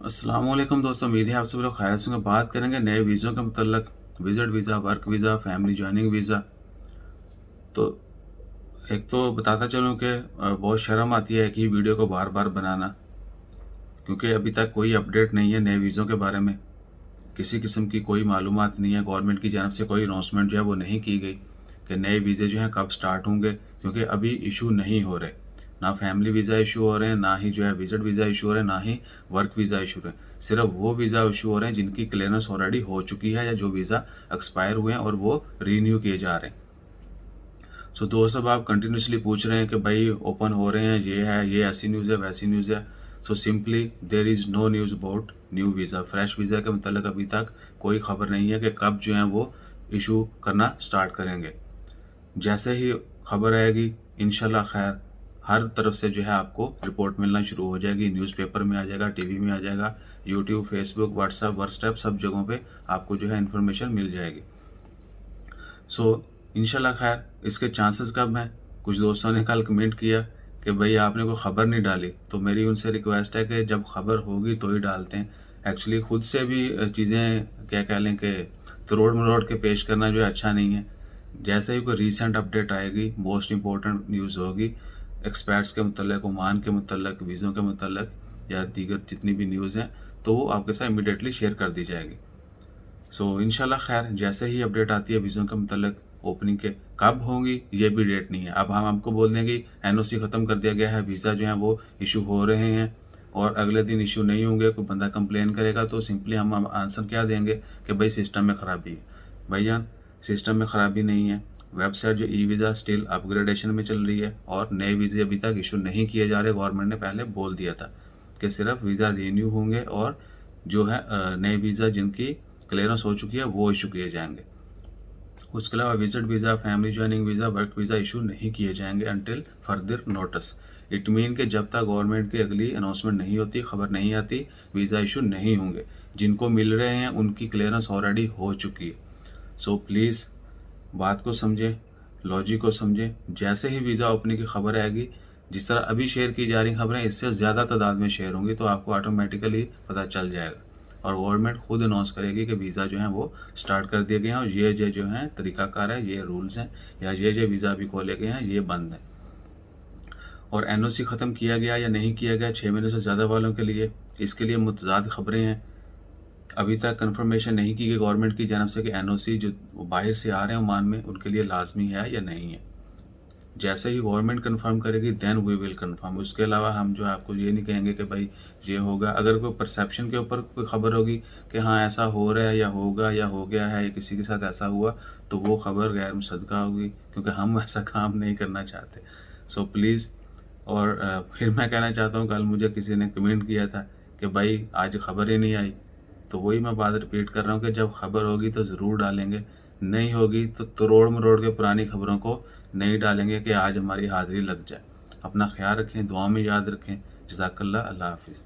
अस्सलाम वालेकुम दोस्तों, उम्मीद है आप सब लोग खैरियत से होंगे। बात करेंगे नए वीज़ों के मतलब visit visa, work visa, family joining visa. तो एक तो बताता चलूँ कि बहुत शर्म आती है एक ही वीडियो को बार बार बनाना, क्योंकि अभी तक कोई अपडेट नहीं है नए वीज़ों के बारे में। किसी किस्म की कोई मालूमात नहीं है, गवर्नमेंट की जानब से कोई अनाउंसमेंट जो है वो नहीं की गई कि नए वीज़े जो हैं कब स्टार्ट होंगे, क्योंकि अभी इशू नहीं हो रहे। ना फैमिली वीज़ा इशू हो रहे हैं, ना ही जो है विजिट वीज़ा इशू हो रहे हैं, ना ही वर्क वीज़ा इशू हो रहे हैं। सिर्फ वो वीज़ा इशू हो रहे हैं जिनकी क्लियरेंस ऑलरेडी हो चुकी है या जो वीज़ा एक्सपायर हुए हैं और वो रीन्यू किए जा रहे हैं। सो दोस्त, अब आप कंटिन्यूसली पूछ रहे हैं कि भाई ओपन हो रहे हैं, ये है, ये ऐसी न्यूज़ है, वैसी न्यूज़ है। So simply there is no news about new visa. Fresh visa के मतलब अभी तक कोई खबर नहीं है कि कब जो है वो इशू करना स्टार्ट करेंगे। जैसे ही खबर आएगी इंशाल्लाह खैर हर तरफ से जो है आपको रिपोर्ट मिलना शुरू हो जाएगी। न्यूज़पेपर में आ जाएगा, टीवी में आ जाएगा, यूट्यूब, फेसबुक, व्हाट्सएप सब जगहों पे आपको जो है इन्फॉर्मेशन मिल जाएगी। सो इंशाल्लाह खैर इसके चांसेस कब हैं। कुछ दोस्तों ने कल कमेंट किया कि भाई आपने कोई ख़बर नहीं डाली, तो मेरी उनसे रिक्वेस्ट है कि जब खबर होगी तो ही डालते हैं। एक्चुअली खुद से भी चीज़ें क्या कह लें कि तरोड़ मरोड़ के पेश करना जो है अच्छा नहीं है। जैसे ही कोई रीसेंट अपडेट आएगी, मोस्ट इंपॉर्टेंट न्यूज़ होगी एक्सपर्ट्स के मतलब, ओमान के मतलब, वीज़ों के मतलब या दीगर जितनी भी न्यूज़ हैं, तो वो आपके साथ इमीडिएटली शेयर कर दी जाएगी। सो इंशाल्लाह खैर जैसे ही अपडेट आती है वीज़ों के मतलब ओपनिंग के कब होंगी ये भी डेट नहीं है। अब हम आपको बोल देंगे एनओसी ख़त्म कर दिया गया है, वीज़ा जो है वो इशू हो रहे हैं और अगले दिन इशू नहीं होंगे, कोई बंदा कंप्लेन करेगा तो सिंपली हम आंसर क्या देंगे कि भाई सिस्टम में ख़राबी है। भैया सिस्टम में ख़राबी नहीं है, वेबसाइट जो ई वीज़ा स्टिल अपग्रेडेशन में चल रही है और नए वीज़े अभी तक इशू नहीं किए जा रहे। गवर्नमेंट ने पहले बोल दिया था कि सिर्फ वीज़ा रीन्यू होंगे और जो है नए वीज़ा जिनकी क्लियरेंस हो चुकी है वो इशू किए जाएंगे। उसके अलावा visit visa, family joining visa, work visa issue नहीं किए जाएंगे until further notice. It mean के जब तक गवर्नमेंट की अगली अनाउंसमेंट नहीं होती, खबर नहीं आती, वीज़ा इशू नहीं होंगे। जिनको मिल रहे हैं उनकी क्लियरेंस ऑलरेडी हो चुकी है। सो प्लीज़ बात को समझें, लॉजिक को समझें। जैसे ही वीज़ा ओपनिंग की खबर आएगी, जिस तरह अभी शेयर की जा रही खबरें इससे ज़्यादा तादाद में शेयर होंगी, तो आपको ऑटोमेटिकली पता चल जाएगा और गवर्नमेंट खुद अनाउंस करेगी कि वीज़ा जो है वो स्टार्ट कर दिए गए हैं और ये जो है तरीकाकार है, ये रूल्स हैं, या ये वीज़ा अभी खोले गए हैं, ये बंद है। और एनओसी ख़त्म किया गया या नहीं किया गया 6 महीने से ज़्यादा वालों के लिए, इसके लिए मुतज़ाद खबरें हैं। अभी तक कंफर्मेशन नहीं की गई गवर्नमेंट की जानब से कि एनओसी जो बाहर से आ रहे हैं ओमान में उनके लिए लाजमी है या नहीं है। जैसे ही गवर्नमेंट कंफर्म करेगी देन वी विल कंफर्म। उसके अलावा हम जो है आपको ये नहीं कहेंगे कि भाई ये होगा। अगर कोई परसेप्शन के ऊपर कोई खबर होगी कि हाँ ऐसा हो रहा है या होगा या हो गया है या किसी के साथ ऐसा हुआ, तो वो खबर गैर मुसद्दक़ा होगी, क्योंकि हम ऐसा काम नहीं करना चाहते। So please. और फिर मैं कहना चाहता हूँ, कल मुझे किसी ने कमेंट किया था कि भाई आज खबर ही नहीं आई, तो वही मैं बात रिपीट कर रहा हूँ कि जब खबर होगी तो ज़रूर डालेंगे, नहीं होगी तो तरोड़ मरोड़ के पुरानी खबरों को नहीं डालेंगे कि आज हमारी हाज़िरी लग जाए। अपना ख्याल रखें, दुआ में याद रखें। जज़ाकल्लाह, अल्लाह हाफ़िज़।